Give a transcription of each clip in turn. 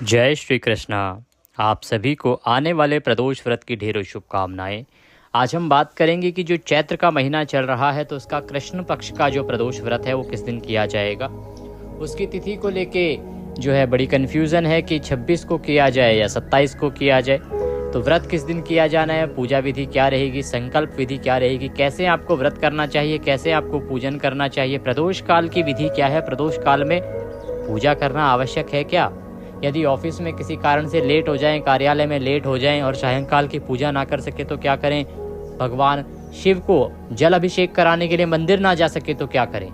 जय श्री कृष्णा। आप सभी को आने वाले प्रदोष व्रत की ढेरों शुभकामनाएं। आज हम बात करेंगे कि जो चैत्र का महीना चल रहा है तो उसका कृष्ण पक्ष का जो प्रदोष व्रत है वो किस दिन किया जाएगा। उसकी तिथि को लेके जो है बड़ी कन्फ्यूज़न है कि 26 को किया जाए या 27 को किया जाए। तो व्रत किस दिन किया जाना है, पूजा विधि क्या रहेगी, संकल्प विधि क्या रहेगी, कैसे आपको व्रत करना चाहिए, कैसे आपको पूजन करना चाहिए, प्रदोष काल की विधि क्या है, प्रदोष काल में पूजा करना आवश्यक है क्या, यदि ऑफिस में किसी कारण से लेट हो जाएं, कार्यालय में लेट हो जाएं और सायंकाल की पूजा ना कर सके तो क्या करें, भगवान शिव को जल अभिषेक कराने के लिए मंदिर ना जा सके तो क्या करें।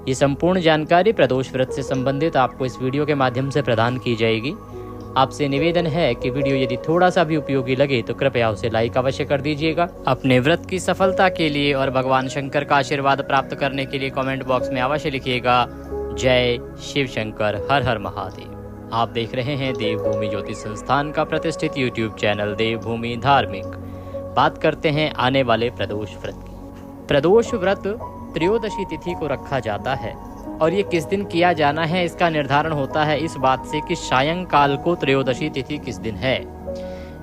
ये संपूर्ण जानकारी प्रदोष व्रत से संबंधित आपको इस वीडियो के माध्यम से प्रदान की जाएगी। आपसे निवेदन है कि वीडियो यदि थोड़ा सा भी उपयोगी लगे तो कृपया उसे लाइक अवश्य कर दीजिएगा। अपने व्रत की सफलता के लिए और भगवान शंकर का आशीर्वाद प्राप्त करने के लिए कमेंट बॉक्स में अवश्य लिखिएगा जय शिव शंकर, हर हर महादेव। आप देख रहे हैं देवभूमि ज्योतिष संस्थान का प्रतिष्ठित यूट्यूब चैनल देवभूमि धार्मिक। बात करते हैं आने वाले प्रदोष व्रत की। प्रदोष व्रत त्रयोदशी तिथि को रखा जाता है और ये किस दिन किया जाना है इसका निर्धारण होता है इस बात से कि सायंकाल को त्रयोदशी तिथि किस दिन है।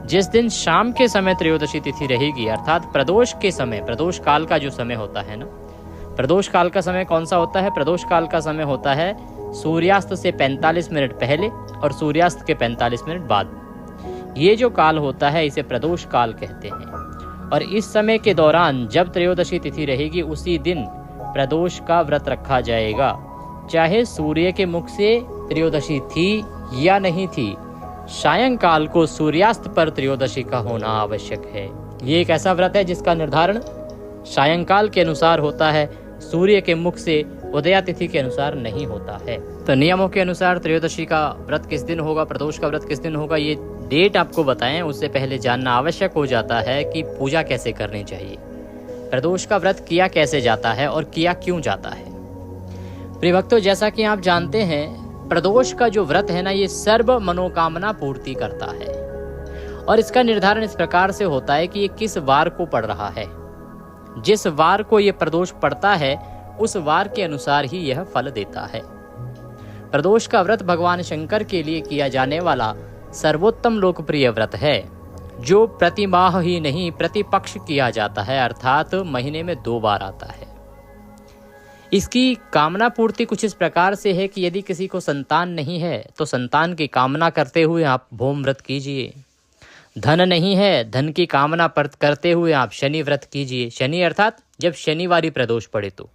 जिस दिन शाम के समय त्रयोदशी तिथि रहेगी अर्थात प्रदोष के समय, प्रदोष काल का जो समय होता है ना, प्रदोष काल का समय कौन सा होता है, प्रदोष काल का समय होता है सूर्यास्त से 45 मिनट पहले और सूर्यास्त के 45 मिनट बाद। ये जो काल होता है इसे प्रदोष काल कहते हैं और इस समय के दौरान जब त्रयोदशी तिथि रहेगी उसी दिन प्रदोष का व्रत रखा जाएगा, चाहे सूर्य के मुख से त्रयोदशी थी या नहीं थी। सायंकाल को सूर्यास्त पर त्रयोदशी का होना आवश्यक है। ये एक ऐसा व्रत है जिसका निर्धारण सायंकाल के अनुसार होता है, सूर्य के मुख से उदया तिथि के अनुसार नहीं होता है। तो नियमों के अनुसार त्रयोदशी का व्रत किस दिन होगा, प्रदोष का व्रत किस दिन होगा, ये डेट आपको बताएं उससे पहले जानना आवश्यक हो जाता है कि पूजा कैसे करनी चाहिए, प्रदोष का व्रत किया कैसे जाता है और किया क्यों जाता है। प्रिय भक्तों, जैसा कि आप जानते हैं प्रदोष का जो व्रत है ना, ये सर्व मनोकामना पूर्ति करता है और इसका निर्धारण इस प्रकार से होता है कि ये किस वार को पड़ रहा है। जिस वार को ये प्रदोष पड़ता है उस वार के अनुसार ही यह फल देता है। प्रदोष का व्रत भगवान शंकर के लिए किया जाने वाला सर्वोत्तम लोकप्रिय व्रत है जो प्रति माह ही नहीं प्रतिपक्ष किया जाता है, अर्थात महीने में 2 बार आता है। इसकी कामना पूर्ति कुछ इस प्रकार से है कि यदि किसी को संतान नहीं है तो संतान की कामना करते हुए आप भौम व्रत कीजिए। धन नहीं है, धन की कामना करते हुए आप शनि व्रत कीजिए। शनि अर्थात जब शनिवारी प्रदोष पड़े तो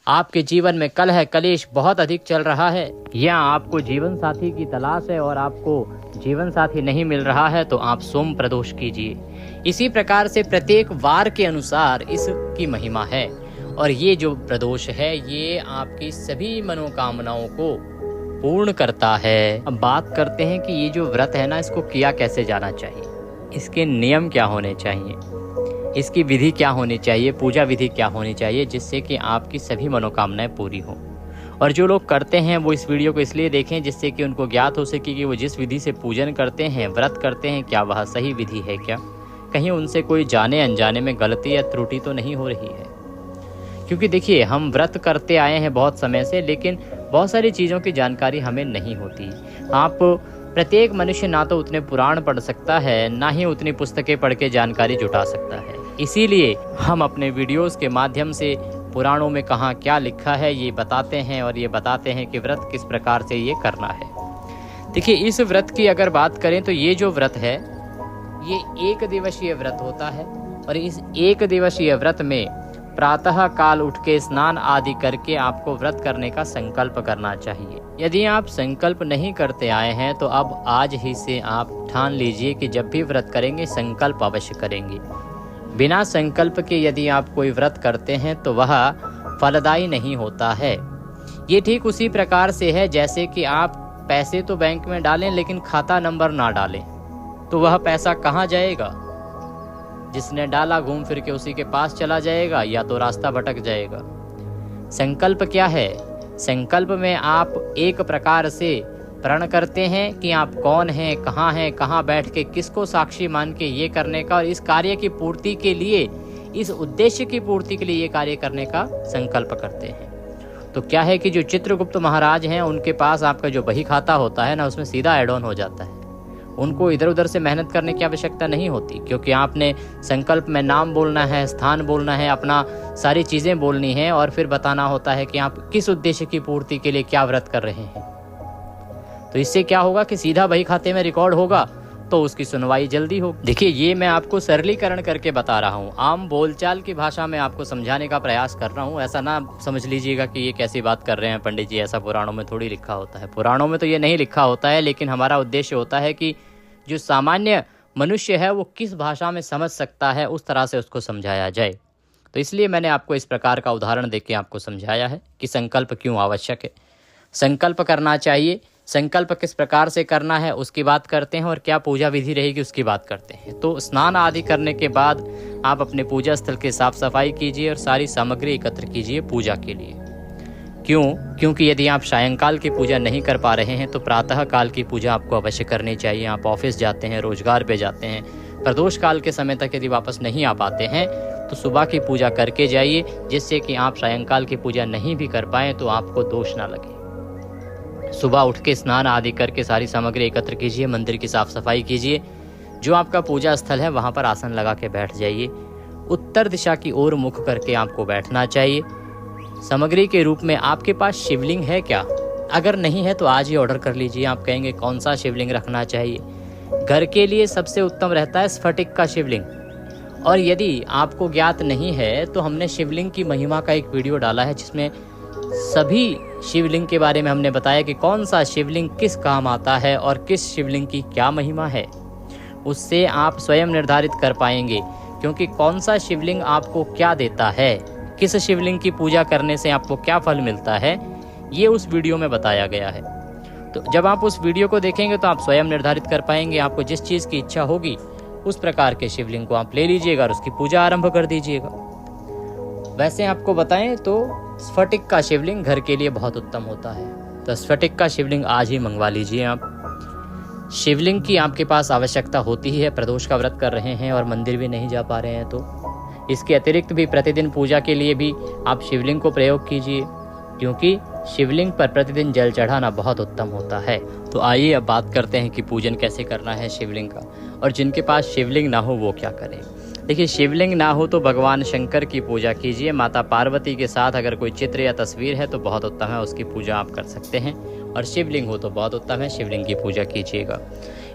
आपके जीवन में कलह कलेश बहुत अधिक चल रहा है या आपको जीवन साथी की तलाश है और आपको जीवन साथी नहीं मिल रहा है तो आप सोम प्रदोष कीजिए। इसी प्रकार से प्रत्येक वार के अनुसार इसकी महिमा है और ये जो प्रदोष है ये आपकी सभी मनोकामनाओं को पूर्ण करता है। अब बात करते हैं कि ये जो व्रत है ना, इसको किया कैसे जाना चाहिए, इसके नियम क्या होने चाहिए, इसकी विधि क्या होनी चाहिए, पूजा विधि क्या होनी चाहिए, जिससे कि आपकी सभी मनोकामनाएं पूरी हों। और जो लोग करते हैं वो इस वीडियो को इसलिए देखें जिससे कि उनको ज्ञात हो सके कि वो जिस विधि से पूजन करते हैं, व्रत करते हैं, क्या वह सही विधि है, क्या कहीं उनसे कोई जाने अनजाने में गलती या त्रुटि तो नहीं हो रही है। क्योंकि देखिए, हम व्रत करते आए हैं बहुत समय से, लेकिन बहुत सारी चीज़ों की जानकारी हमें नहीं होती। आप प्रत्येक मनुष्य ना तो उतने पुराण पढ़ सकता है, ना ही उतनी पुस्तकें पढ़ के जानकारी जुटा सकता है। इसीलिए हम अपने वीडियोस के माध्यम से पुराणों में कहाँ क्या लिखा है ये बताते हैं और ये बताते हैं कि व्रत किस प्रकार से ये करना है। देखिए, इस व्रत की अगर बात करें तो ये जो व्रत है ये 1 दिवसीय व्रत होता है और इस 1 दिवसीय व्रत में प्रातः काल उठ के स्नान आदि करके आपको व्रत करने का संकल्प करना चाहिए। यदि आप संकल्प नहीं करते आए हैं तो अब आज ही से आप ठान लीजिए कि जब भी व्रत करेंगे संकल्प अवश्य करेंगे। बिना संकल्प के यदि आप कोई व्रत करते हैं तो वह फलदायी नहीं होता है। ये ठीक उसी प्रकार से है जैसे कि आप पैसे तो बैंक में डालें लेकिन खाता नंबर ना डालें तो वह पैसा कहाँ जाएगा। जिसने डाला घूम फिर के उसी के पास चला जाएगा या तो रास्ता भटक जाएगा। संकल्प क्या है, संकल्प में आप एक प्रकार से प्रण करते हैं कि आप कौन हैं, कहाँ बैठ के किसको साक्षी मान के ये करने का और इस कार्य की पूर्ति के लिए, इस उद्देश्य की पूर्ति के लिए ये कार्य करने का संकल्प करते हैं। तो क्या है कि जो चित्रगुप्त महाराज हैं उनके पास आपका जो बही खाता होता है ना, उसमें सीधा ऐड ऑन हो जाता है। उनको इधर उधर से मेहनत करने की आवश्यकता नहीं होती, क्योंकि आपने संकल्प में नाम बोलना है, स्थान बोलना है, अपना सारी चीज़ें बोलनी है और फिर बताना होता है कि आप किस उद्देश्य की पूर्ति के लिए क्या व्रत कर रहे हैं। तो इससे क्या होगा कि सीधा बही खाते में रिकॉर्ड होगा तो उसकी सुनवाई जल्दी होगी। देखिए, ये मैं आपको सरलीकरण करके बता रहा हूँ, आम बोलचाल की भाषा में आपको समझाने का प्रयास कर रहा हूँ। ऐसा ना समझ लीजिएगा कि ये कैसी बात कर रहे हैं पंडित जी, ऐसा पुराणों में थोड़ी लिखा होता है। पुराणों में तो ये नहीं लिखा होता है, लेकिन हमारा उद्देश्य होता है कि जो सामान्य मनुष्य है वो किस भाषा में समझ सकता है, उस तरह से उसको समझाया जाए। तो इसलिए मैंने आपको इस प्रकार का उदाहरण देके आपको समझाया है कि संकल्प क्यों आवश्यक है, संकल्प करना चाहिए, संकल्प किस प्रकार से करना है उसकी बात करते हैं, और क्या पूजा विधि रहेगी उसकी बात करते हैं। तो स्नान आदि करने के बाद आप अपने पूजा स्थल की साफ सफाई कीजिए और सारी सामग्री एकत्र कीजिए पूजा के लिए। क्यों? क्योंकि यदि आप सायंकाल की पूजा नहीं कर पा रहे हैं तो प्रातः काल की पूजा आपको अवश्य करनी चाहिए। आप ऑफिस जाते हैं, रोजगार पे जाते हैं, प्रदोष काल के समय तक यदि वापस नहीं आ पाते हैं तो सुबह की पूजा करके जाइए, जिससे कि आप सायंकाल की पूजा नहीं भी कर पाएँ तो आपको दोष ना लगे। सुबह उठ के स्नान आदि करके सारी सामग्री एकत्र कीजिए, मंदिर की साफ सफाई कीजिए, जो आपका पूजा स्थल है वहाँ पर आसन लगा के बैठ जाइए। उत्तर दिशा की ओर मुख करके आपको बैठना चाहिए। सामग्री के रूप में आपके पास शिवलिंग है क्या? अगर नहीं है तो आज ही ऑर्डर कर लीजिए। आप कहेंगे कौन सा शिवलिंग रखना चाहिए? घर के लिए सबसे उत्तम रहता है स्फटिक का शिवलिंग। और यदि आपको ज्ञात नहीं है तो हमने शिवलिंग की महिमा का एक वीडियो डाला है, जिसमें सभी शिवलिंग के बारे में हमने बताया कि कौन सा शिवलिंग किस काम आता है और किस शिवलिंग की क्या महिमा है। उससे आप स्वयं निर्धारित कर पाएंगे, क्योंकि कौन सा शिवलिंग आपको क्या देता है, किस शिवलिंग की पूजा करने से आपको क्या फल मिलता है, ये उस वीडियो में बताया गया है। तो जब आप उस वीडियो को देखेंगे तो आप स्वयं निर्धारित कर पाएंगे। आपको जिस चीज़ की इच्छा होगी उस प्रकार के शिवलिंग को आप ले लीजिएगा और उसकी पूजा आरंभ कर दीजिएगा। वैसे आपको बताएं तो स्फटिक का शिवलिंग घर के लिए बहुत उत्तम होता है, तो स्फटिक का शिवलिंग आज ही मंगवा लीजिए आप। शिवलिंग की आपके पास आवश्यकता होती ही है, प्रदोष का व्रत कर रहे हैं और मंदिर भी नहीं जा पा रहे हैं तो इसके अतिरिक्त भी प्रतिदिन पूजा के लिए भी आप शिवलिंग को प्रयोग कीजिए, क्योंकि शिवलिंग पर प्रतिदिन जल चढ़ाना बहुत उत्तम होता है। तो आइए अब बात करते हैं कि पूजन कैसे करना है शिवलिंग का, और जिनके पास शिवलिंग ना हो वो क्या करें। देखिए, शिवलिंग ना हो तो भगवान शंकर की पूजा कीजिए। माता पार्वती के साथ अगर कोई चित्र या तस्वीर है तो बहुत उत्तम है, उसकी पूजा आप कर सकते हैं। और शिवलिंग हो तो बहुत उत्तम है, शिवलिंग की पूजा कीजिएगा।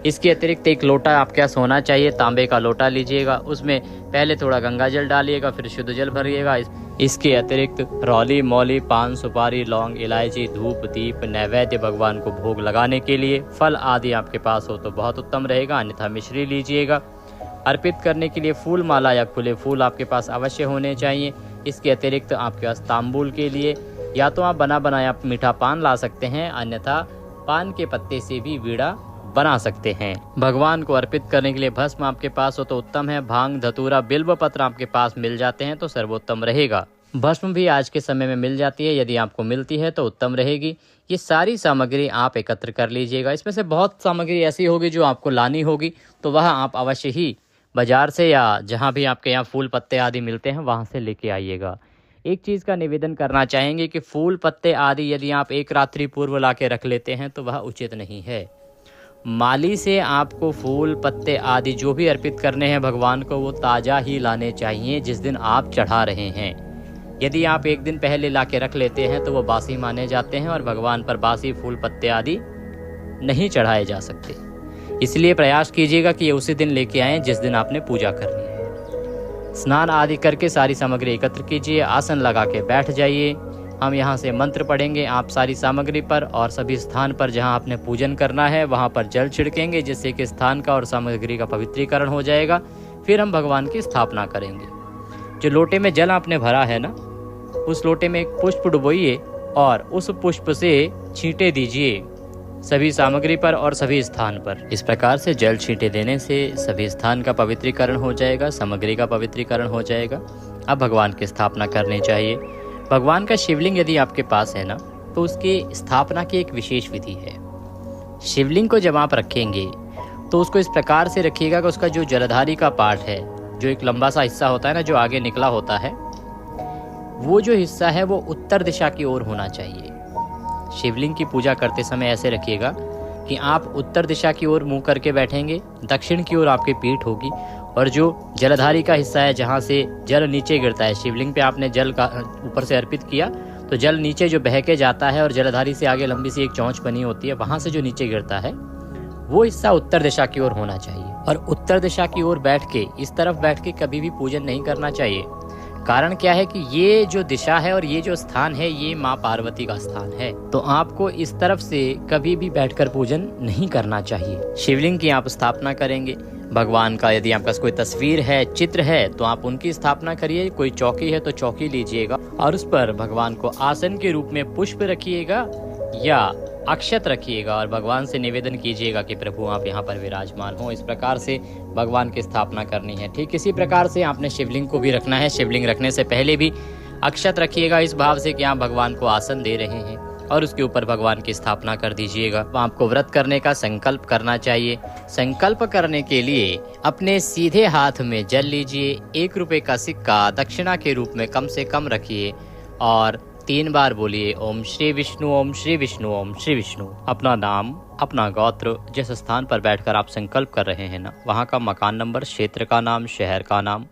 इसके अतिरिक्त एक लोटा आपके पास होना चाहिए, तांबे का लोटा लीजिएगा, उसमें पहले थोड़ा गंगा जल डालिएगा, फिर शुद्ध जल भरिएगा। इसके अतिरिक्त रौली, मौली, पान, सुपारी, लौंग, इलायची, धूप, दीप, नैवेद्य भगवान को भोग लगाने के लिए फल आदि आपके पास हो तो बहुत उत्तम रहेगा, अन्यथा मिश्री लीजिएगा। अर्पित करने के लिए फूल माला या खुले फूल आपके पास अवश्य होने चाहिए। इसके अतिरिक्त आपके पास तांबूल के लिए या तो आप बना बनाया मीठा पान ला सकते हैं, अन्यथा पान के पत्ते से भी वीड़ा बना सकते हैं। भगवान को अर्पित करने के लिए भस्म आपके पास हो तो उत्तम है। भांग, धतूरा, बिल्व पत्र आपके पास मिल जाते हैं तो सर्वोत्तम रहेगा। भस्म भी आज के समय में मिल जाती है, यदि आपको मिलती है तो उत्तम रहेगी। ये सारी सामग्री आप एकत्र कर लीजिएगा। इसमें से बहुत सामग्री ऐसी होगी जो आपको लानी होगी, तो वह आप अवश्य ही बाजार से या जहाँ भी आपके यहाँ फूल पत्ते आदि मिलते हैं वहाँ से लेके आइएगा। एक चीज़ का निवेदन करना चाहेंगे कि फूल पत्ते आदि यदि आप एक रात्रि पूर्व ला के रख लेते हैं तो वह उचित नहीं है। माली से आपको फूल पत्ते आदि जो भी अर्पित करने हैं भगवान को, वो ताज़ा ही लाने चाहिए जिस दिन आप चढ़ा रहे हैं। यदि आप एक दिन पहले ला के रख लेते हैं तो वो बासी माने जाते हैं और भगवान पर बासी फूल पत्ते आदि नहीं चढ़ाए जा सकते। इसलिए प्रयास कीजिएगा कि ये उसी दिन लेके आएँ जिस दिन आपने पूजा करनी है। स्नान आदि करके सारी सामग्री एकत्र कीजिए, आसन लगा के बैठ जाइए। हम यहाँ से मंत्र पढ़ेंगे आप सारी सामग्री पर, और सभी स्थान पर जहाँ आपने पूजन करना है वहाँ पर जल छिड़केंगे, जिससे कि स्थान का और सामग्री का पवित्रीकरण हो जाएगा। फिर हम भगवान की स्थापना करेंगे। जो लोटे में जल आपने भरा है ना, उस लोटे में एक पुष्प डुबोइए और उस पुष्प से छींटे दीजिए सभी सामग्री पर और सभी स्थान पर। इस प्रकार से जल छींटे देने से सभी स्थान का पवित्रीकरण हो जाएगा, सामग्री का पवित्रीकरण हो जाएगा। अब भगवान की स्थापना करनी चाहिए। भगवान का शिवलिंग यदि आपके पास है ना, तो उसकी स्थापना की एक विशेष विधि है। शिवलिंग को जब आप रखेंगे तो उसको इस प्रकार से रखिएगा कि उसका जो जलधारी का पार्ट है, जो एक लंबा सा हिस्सा होता है ना, जो आगे निकला होता है, वो जो हिस्सा है वो उत्तर दिशा की ओर होना चाहिए। शिवलिंग की पूजा करते समय ऐसे रखिएगा कि आप उत्तर दिशा की ओर मुंह करके बैठेंगे, दक्षिण की ओर आपकी पीठ होगी, और जो जलधारी का हिस्सा है जहाँ से जल नीचे गिरता है, शिवलिंग पे आपने जल का ऊपर से अर्पित किया तो जल नीचे जो बह के जाता है और जलधारी से आगे लंबी सी एक चौंच बनी होती है, वहां से जो नीचे गिरता है वो हिस्सा उत्तर दिशा की ओर होना चाहिए। और उत्तर दिशा की ओर बैठ के, इस तरफ बैठ के कभी भी पूजन नहीं करना चाहिए। कारण क्या है कि ये जो दिशा है और ये जो स्थान है ये माँ पार्वती का स्थान है, तो आपको इस तरफ से कभी भी बैठकर पूजन नहीं करना चाहिए। शिवलिंग की आप स्थापना करेंगे, भगवान का यदि आपके पास कोई तस्वीर है, चित्र है, तो आप उनकी स्थापना करिए। कोई चौकी है तो चौकी लीजिएगा और उस पर भगवान को आसन के रूप में पुष्प रखिएगा या अक्षत रखिएगा और भगवान से निवेदन कीजिएगा कि प्रभु आप यहाँ पर विराजमान हो। इस प्रकार से भगवान की स्थापना करनी है। ठीक इसी प्रकार से आपने शिवलिंग को भी रखना है। शिवलिंग रखने से पहले भी अक्षत रखिएगा इस भाव से कि आप भगवान को आसन दे रहे हैं और उसके ऊपर भगवान की स्थापना कर दीजिएगा। आपको व्रत करने का संकल्प करना चाहिए। संकल्प करने के लिए अपने सीधे हाथ में जल लीजिए, 1 रुपए का सिक्का दक्षिणा के रूप में कम से कम रखिए और 3 बार बोलिए ओम श्री विष्णु, ओम श्री विष्णु, ओम श्री विष्णु। अपना नाम, अपना गोत्र, जिस स्थान पर बैठकर आप संकल्प कर रहे हैं ना, वहाँ का मकान नंबर, क्षेत्र का नाम, शहर का नाम,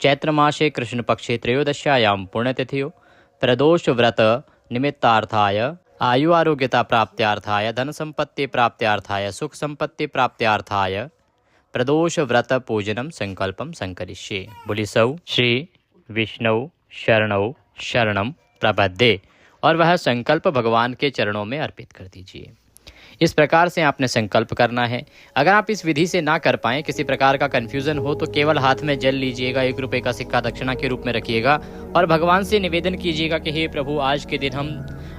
चैत्र मासे कृष्ण पक्षे त्रयोदश्यायाम पुण्यतिथियो, प्रदोष व्रत निमित्तार्थाय, आयु आरोग्यता प्राप्त्यार्थाय, धन संपत्ति प्राप्त्यार्थाय, सुख संपत्ति प्राप्त्यार्थाय प्रदोष व्रत पूजनम संकल्पम संकरिष्ये। बोली सौ श्री विष्णु शरणौ शरणम प्रपद्ये, और वह संकल्प भगवान के चरणों में अर्पित कर दीजिए। इस प्रकार से आपने संकल्प करना है। अगर आप इस विधि से ना कर पाएं, किसी प्रकार का कंफ्यूजन हो, तो केवल हाथ में जल लीजिएगा, 1 रुपए का सिक्का दक्षिणा के रूप में रखिएगा और भगवान से निवेदन कीजिएगा कि हे प्रभु, आज के दिन हम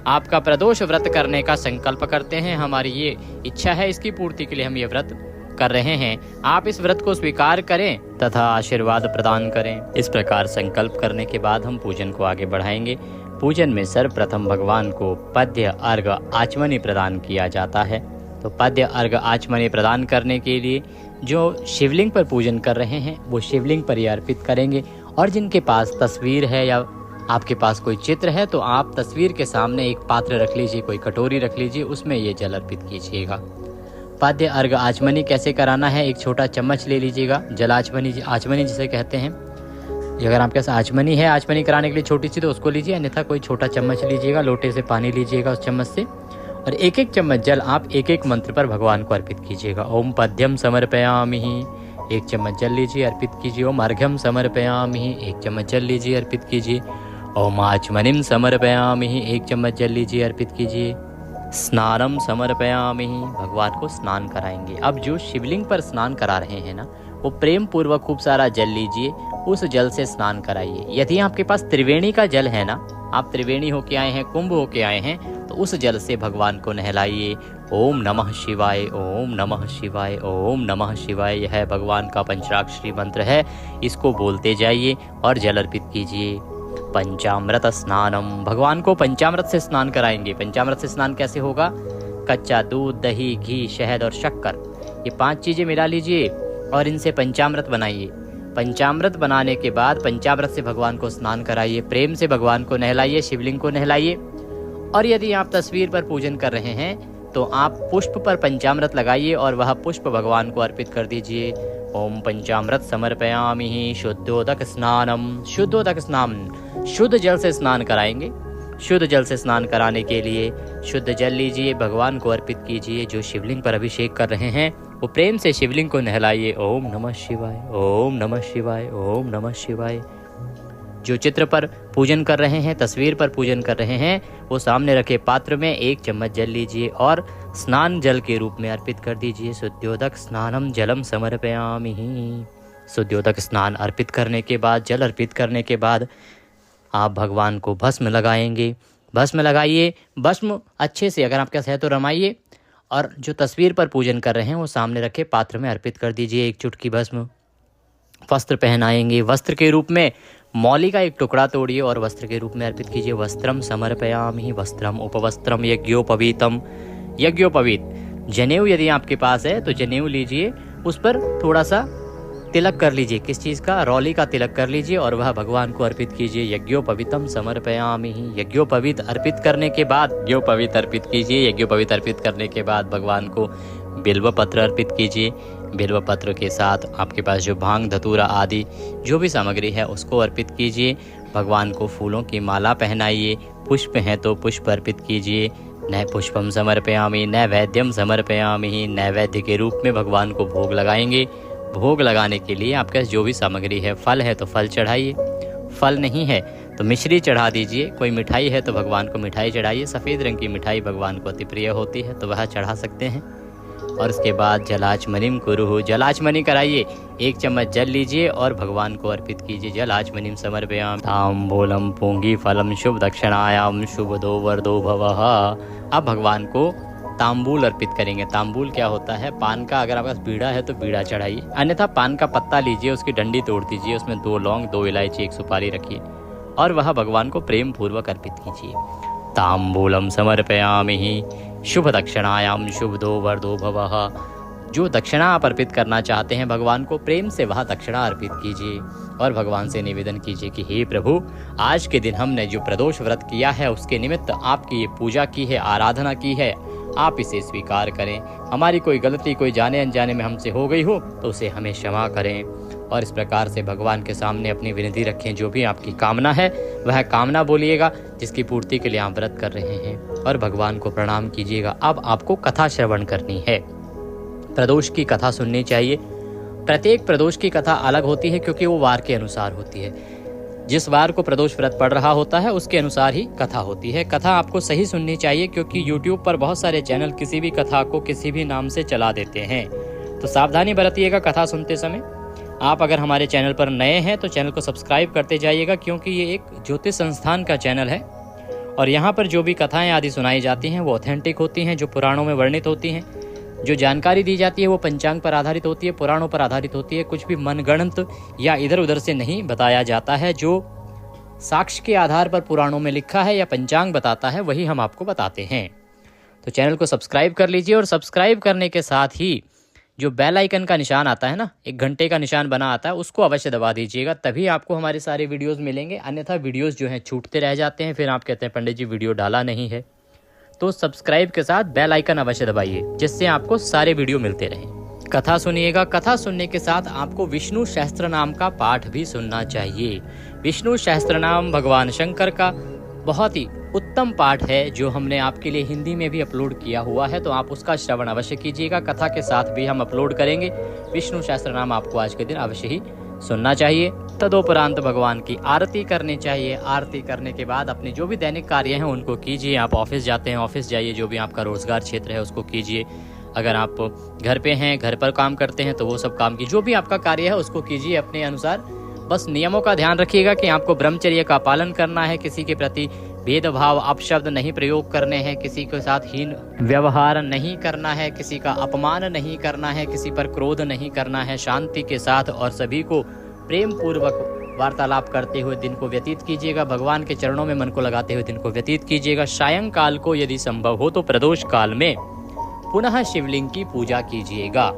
आपका प्रदोष व्रत करने का संकल्प करते हैं। हमारी ये इच्छा है, इसकी पूर्ति के लिए हम ये व्रत कर रहे हैं। आप इस व्रत को स्वीकार करें तथा आशीर्वाद प्रदान करें। इस प्रकार संकल्प करने के बाद हम पूजन को आगे बढ़ाएंगे। पूजन में सर्वप्रथम भगवान को पद्य अर्घ आचमनी प्रदान किया जाता है। तो पद्य अर्घ आचमनी प्रदान करने के लिए जो शिवलिंग पर पूजन कर रहे हैं वो शिवलिंग पर ही अर्पित करेंगे। और जिनके पास तस्वीर है या आपके पास कोई चित्र है तो आप तस्वीर के सामने एक पात्र रख लीजिए, कोई कटोरी रख लीजिए, उसमें ये जल अर्पित कीजिएगा। पद्य अर्घ आचमनी कैसे कराना है, एक छोटा चम्मच ले लीजिएगा, जल आचमनी जिसे कहते हैं। अगर आपके पास आचमनी है, आचमनी कराने के लिए छोटी सी, तो उसको लीजिए, अन्यथा कोई छोटा चम्मच लीजिएगा, लोटे से पानी लीजिएगा उस चम्मच से, और 1-1 चम्मच जल आप 1-1 मंत्र पर भगवान को अर्पित कीजिएगा। ओम पद्यम समर्पयामि, 1 चम्मच जल लीजिए, अर्पित कीजिए। ओम अर्घ्यम समर्पयामि, 1 चम्मच जल लीजिए, अर्पित कीजिए। ओम आचमनीम समर्पयामि, 1 चम्मच जल लीजिए, अर्पित कीजिए। स्नानम समर्पयामि, भगवान को स्नान कराएंगे। अब जो शिवलिंग पर स्नान करा रहे हैं ना, वो प्रेम पूर्वक खूब सारा जल लीजिए, उस जल से स्नान कराइए। यदि आपके पास त्रिवेणी का जल है ना, आप त्रिवेणी होके आए हैं, कुंभ होके आए हैं, तो उस जल से भगवान को नहलाइए। ओम नमः शिवाय, ओम नमः शिवाय, ओम नमः शिवाय, यह भगवान का पंचाक्षरी मंत्र है, इसको बोलते जाइए और जल अर्पित कीजिए। पंचामृत स्नानम, भगवान को पंचामृत से स्नान कराएंगे। पंचामृत से स्नान कैसे होगा? कच्चा दूध, दही, घी, शहद और शक्कर, ये 5 चीजें मिला लीजिए और इनसे पंचामृत बनाइए। पंचामृत बनाने के बाद पंचामृत से भगवान को स्नान कराइए, प्रेम से भगवान को नहलाइए, शिवलिंग को नहलाइए। और यदि आप तस्वीर पर पूजन कर रहे हैं तो आप पुष्प पर पंचामृत लगाइए और वह पुष्प भगवान को अर्पित कर दीजिए। ओम पंचामृत समर्पयामि शुद्धोदक स्नानम, शुद्धोदक स्नान, शुद्ध जल से स्नान कराएंगे। शुद्ध जल से स्नान कराने के लिए शुद्ध जल लीजिए, भगवान को अर्पित कीजिए। जो शिवलिंग पर अभिषेक कर रहे हैं वो प्रेम से शिवलिंग को नहलाइए। ओम नमः शिवाय, ओम नमः शिवाय, ओम नमः शिवाय। जो चित्र पर पूजन कर रहे हैं, तस्वीर पर पूजन कर रहे हैं, वो सामने रखे पात्र में 1 चम्मच जल लीजिए और स्नान जल के रूप में अर्पित कर दीजिए। शुद्धोदक स्नानम जलम समर्पयामि। शुद्धोदक स्नान अर्पित करने के बाद, जल अर्पित करने के बाद आप भगवान को भस्म लगाएंगे। भस्म लगाइए, भस्म अच्छे से अगर आपके पास है तो रमाइए, और जो तस्वीर पर पूजन कर रहे हैं वो सामने रखे पात्र में अर्पित कर दीजिए 1 चुटकी भस्म। वस्त्र पहनाएंगे, वस्त्र के रूप में मौली का 1 टुकड़ा तोड़िए और वस्त्र के रूप में अर्पित कीजिए। वस्त्रम समर्पयामि, वस्त्रम उपवस्त्रम यज्ञोपवीतम, यज्ञोपवीत। जनेऊ यदि आपके पास है तो जनेऊ लीजिए, उस पर थोड़ा सा तिलक कर लीजिए। किस चीज़ का? रौली का तिलक कर लीजिए और वह भगवान को अर्पित कीजिए। यज्ञोपवीतम समर्पयामि। यज्ञोपवीत अर्पित करने के बाद यज्ञोपवीत अर्पित कीजिए। यज्ञोपवीत अर्पित करने के बाद भगवान को बिल्व पत्र अर्पित कीजिए। बिल्व पत्र के साथ आपके पास जो भांग धतूरा आदि जो भी सामग्री है उसको अर्पित कीजिए। भगवान को फूलों की माला पहनाइए। पुष्प हैं तो पुष्प अर्पित कीजिए। न पुष्पम समर्पयामि नैवेद्यम समर्पयामि। नैवेद्य के रूप में भगवान को भोग लगाएंगे। भोग लगाने के लिए आपके पास जो भी सामग्री है, फल है तो फल चढ़ाइए, फल नहीं है तो मिश्री चढ़ा दीजिए। कोई मिठाई है तो भगवान को मिठाई चढ़ाइए। सफ़ेद रंग की मिठाई भगवान को अति प्रिय होती है तो वह चढ़ा सकते हैं। और उसके बाद जलाचमनिम कुरुः, जलाचमनि कराइए। 1 चम्मच जल लीजिए और भगवान को अर्पित कीजिए। जलाचमनिम समर्पयामि। ताम्बूलम पूंगी फलम शुभ दक्षिणायाम शुभदो वरदो भवः। अब भगवान को तांबूल अर्पित करेंगे। तांबूल क्या होता है? पान का, अगर आपके पास बीड़ा है तो बीड़ा चढ़ाइए, अन्यथा पान का पत्ता लीजिए, उसकी डंडी तोड़ दीजिए, उसमें 2 लौंग, 2 इलायची, 1 सुपारी रखिए और वह भगवान को प्रेम पूर्वक अर्पित कीजिए। तांबूलम समर्पयामि शुभ दक्षिणायाम शुभदो वरदो भवः। जो दक्षिणा आप अर्पित करना चाहते हैं भगवान को, प्रेम से वह दक्षिणा अर्पित कीजिए और भगवान से निवेदन कीजिए कि हे प्रभु, आज के दिन हमने जो प्रदोष व्रत किया है उसके निमित्त आपकी ये पूजा की है, आराधना की है, आप इसे स्वीकार करें। हमारी कोई गलती, कोई जाने अनजाने में हमसे हो गई हो तो उसे हमें क्षमा करें। और इस प्रकार से भगवान के सामने अपनी विनती रखें। जो भी आपकी कामना है वह कामना बोलिएगा जिसकी पूर्ति के लिए आप व्रत कर रहे हैं और भगवान को प्रणाम कीजिएगा। अब आपको कथा श्रवण करनी है। प्रदोष की कथा सुननी चाहिए। प्रत्येक प्रदोष की कथा अलग होती है क्योंकि वो वार के अनुसार होती है। जिस वार को प्रदोष व्रत पड़ रहा होता है उसके अनुसार ही कथा होती है। कथा आपको सही सुननी चाहिए क्योंकि YouTube पर बहुत सारे चैनल किसी भी कथा को किसी भी नाम से चला देते हैं, तो सावधानी बरतिएगा कथा सुनते समय। आप अगर हमारे चैनल पर नए हैं तो चैनल को सब्सक्राइब करते जाइएगा क्योंकि ये एक ज्योतिष संस्थान का चैनल है और यहाँ पर जो भी कथाएँ आदि सुनाई जाती हैं वो ऑथेंटिक होती हैं, जो पुराणों में वर्णित होती हैं। जो जानकारी दी जाती है वो पंचांग पर आधारित होती है, पुराणों पर आधारित होती है। कुछ भी मनगढ़ंत या इधर उधर से नहीं बताया जाता है। जो साक्ष्य के आधार पर पुराणों में लिखा है या पंचांग बताता है वही हम आपको बताते हैं। तो चैनल को सब्सक्राइब कर लीजिए और सब्सक्राइब करने के साथ ही जो बेल आइकन का निशान आता है ना, 1 घंटे का निशान बना आता है, उसको अवश्य दबा दीजिएगा, तभी आपको हमारे सारे वीडियोज़ मिलेंगे। अन्यथा वीडियोज़ जो हैं छूटते रह जाते हैं, फिर आप कहते हैं पंडित जी वीडियो डाला नहीं है। तो सब्सक्राइब के साथ बेल आइकन अवश्य दबाइए जिससे आपको सारे वीडियो मिलते रहें। कथा सुनिएगा। कथा सुनने के साथ आपको विष्णु सहस्त्र नाम का पाठ भी सुनना चाहिए। विष्णु सहस्त्र नाम भगवान शंकर का बहुत ही उत्तम पाठ है जो हमने आपके लिए हिंदी में भी अपलोड किया हुआ है, तो आप उसका श्रवण अवश्य कीजिएगा। कथा के साथ भी हम अपलोड करेंगे। विष्णु सहस्त्र नाम आपको आज के दिन अवश्य ही सुनना चाहिए। तदोपरांत भगवान की आरती करनी चाहिए। आरती करने के बाद अपने जो भी दैनिक कार्य हैं उनको कीजिए। आप ऑफिस जाते हैं, ऑफिस जाइए। जो भी आपका रोजगार क्षेत्र है उसको कीजिए। अगर आप घर पे हैं, घर पर काम करते हैं तो वो सब काम की जो भी आपका कार्य है उसको कीजिए अपने अनुसार। बस नियमों का ध्यान रखिएगा कि आपको ब्रह्मचर्य का पालन करना है। किसी के प्रति भेदभाव, अपशब्द नहीं प्रयोग करने हैं। किसी के साथ हीन व्यवहार नहीं करना है। किसी का अपमान नहीं करना है। किसी पर क्रोध नहीं करना है। शांति के साथ और सभी को प्रेम पूर्वक वार्तालाप करते हुए दिन को व्यतीत कीजिएगा। भगवान के चरणों में मन को लगाते हुए दिन को व्यतीत कीजिएगा। सायंकाल को यदि संभव हो तो प्रदोष काल में पुनः शिवलिंग की पूजा कीजिएगा।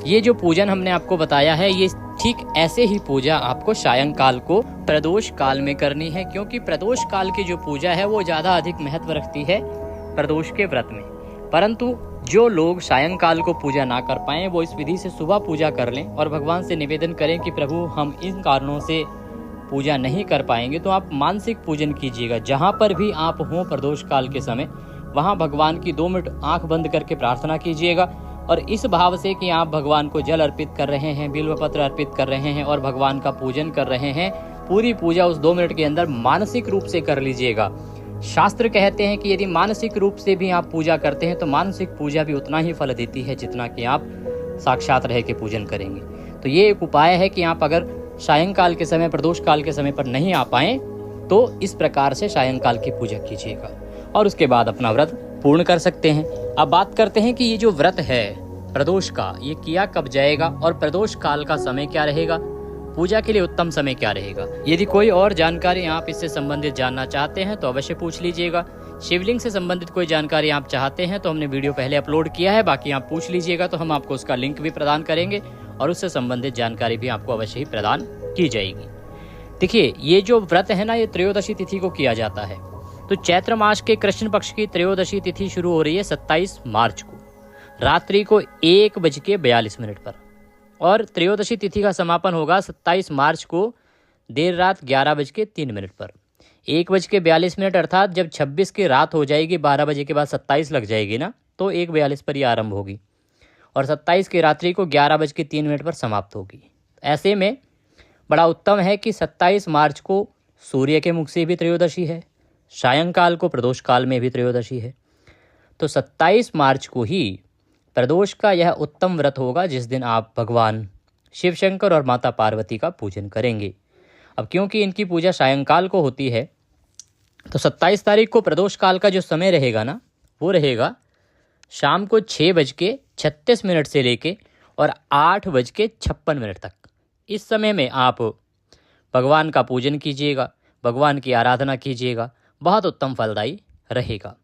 ये जो पूजन हमने आपको बताया है ये ठीक ऐसे ही पूजा आपको सायंकाल को प्रदोष काल में करनी है, क्योंकि प्रदोष काल की जो पूजा है वो ज्यादा अधिक महत्व रखती है प्रदोष के व्रत में। परंतु जो लोग सायंकाल को पूजा ना कर पाए वो इस विधि से सुबह पूजा कर लें और भगवान से निवेदन करें कि प्रभु हम इन कारणों से पूजा नहीं कर पाएंगे, तो आप मानसिक पूजन कीजिएगा। जहाँ पर भी आप हों प्रदोष काल के समय वहाँ भगवान की 2 मिनट आंख बंद करके प्रार्थना कीजिएगा और इस भाव से कि आप भगवान को जल अर्पित कर रहे हैं, बिल्व पत्र अर्पित कर रहे हैं और भगवान का पूजन कर रहे हैं। पूरी पूजा उस 2 मिनट के अंदर मानसिक रूप से कर लीजिएगा। शास्त्र कहते हैं कि यदि मानसिक रूप से भी आप पूजा करते हैं तो मानसिक पूजा भी उतना ही फल देती है जितना कि आप साक्षात रह के पूजन करेंगे। तो ये एक उपाय है कि आप अगर सायंकाल के समय, प्रदोष काल के समय पर नहीं आ पाए तो इस प्रकार से सायंकाल की पूजा कीजिएगा और उसके बाद अपना व्रत पूर्ण कर सकते हैं। अब बात करते हैं कि ये जो व्रत है प्रदोष का, ये किया कब जाएगा और प्रदोष काल का समय क्या रहेगा, पूजा के लिए उत्तम समय क्या रहेगा। यदि कोई और जानकारी आप इससे संबंधित जानना चाहते हैं तो अवश्य पूछ लीजिएगा। शिवलिंग से संबंधित कोई जानकारी आप चाहते हैं तो हमने वीडियो पहले अपलोड किया है, बाकी आप पूछ लीजिएगा तो हम आपको उसका लिंक भी प्रदान करेंगे और उससे संबंधित जानकारी भी आपको अवश्य ही प्रदान की जाएगी। देखिए, ये जो व्रत है ना, ये त्रयोदशी तिथि को किया जाता है। तो चैत्र मास के कृष्ण पक्ष की त्रयोदशी तिथि शुरू हो रही है 27 मार्च को रात्रि को 1:42 पर, और त्रयोदशी तिथि का समापन होगा 27 मार्च को देर रात 11:03 पर। 1:42 अर्थात जब 26 की रात हो जाएगी, 12 बजे के बाद 27 लग जाएगी ना, तो 1:42 पर ही आरंभ होगी और 27 की रात्रि को 11:03 पर समाप्त होगी। ऐसे में बड़ा उत्तम है कि 27 मार्च को सूर्य के मुख से भी त्रयोदशी है, सायंकाल को प्रदोष काल में भी त्रयोदशी है। तो 27 मार्च को ही प्रदोष का यह उत्तम व्रत होगा, जिस दिन आप भगवान शिव शंकर और माता पार्वती का पूजन करेंगे। अब क्योंकि इनकी पूजा सायंकाल को होती है, तो 27 तारीख को प्रदोष काल का जो समय रहेगा ना, वो रहेगा शाम को 6:36 से लेके और 8:56 तक। इस समय में आप भगवान का पूजन कीजिएगा, भगवान की आराधना कीजिएगा, बहुत उत्तम फलदायी रहेगा।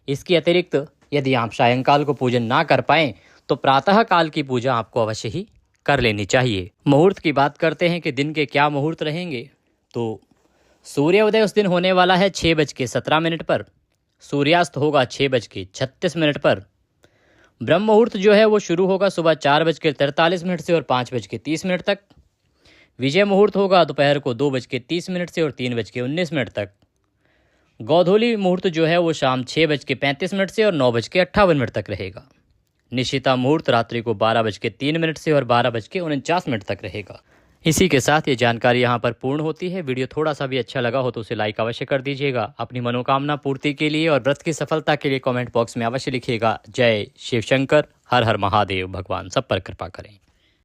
इसके अतिरिक्त यदि आप सायंकाल को पूजन ना कर पाएँ तो प्रातः काल की पूजा आपको अवश्य ही कर लेनी चाहिए। मुहूर्त की बात करते हैं कि दिन के क्या मुहूर्त रहेंगे। तो सूर्योदय उस दिन होने वाला है 6:17 पर, सूर्यास्त होगा 6:36 पर। ब्रह्म मुहूर्त जो है वो शुरू होगा सुबह 4:43 से और 5:30 तक। विजय मुहूर्त होगा दोपहर को 2:30 से और 3:19 तक। गोधूली मुहूर्त जो है वो शाम 6:35 से और 9:58 तक रहेगा। निशिता मुहूर्त रात्रि को 12:03 से और 12:49 तक रहेगा। इसी के साथ ये जानकारी यहाँ पर पूर्ण होती है। वीडियो थोड़ा सा भी अच्छा लगा हो तो उसे लाइक अवश्य कर दीजिएगा। अपनी मनोकामना पूर्ति के लिए और व्रत की सफलता के लिए कमेंट बॉक्स में अवश्य लिखिएगा जय शिव शंकर, हर हर महादेव, भगवान सब पर कृपा करें।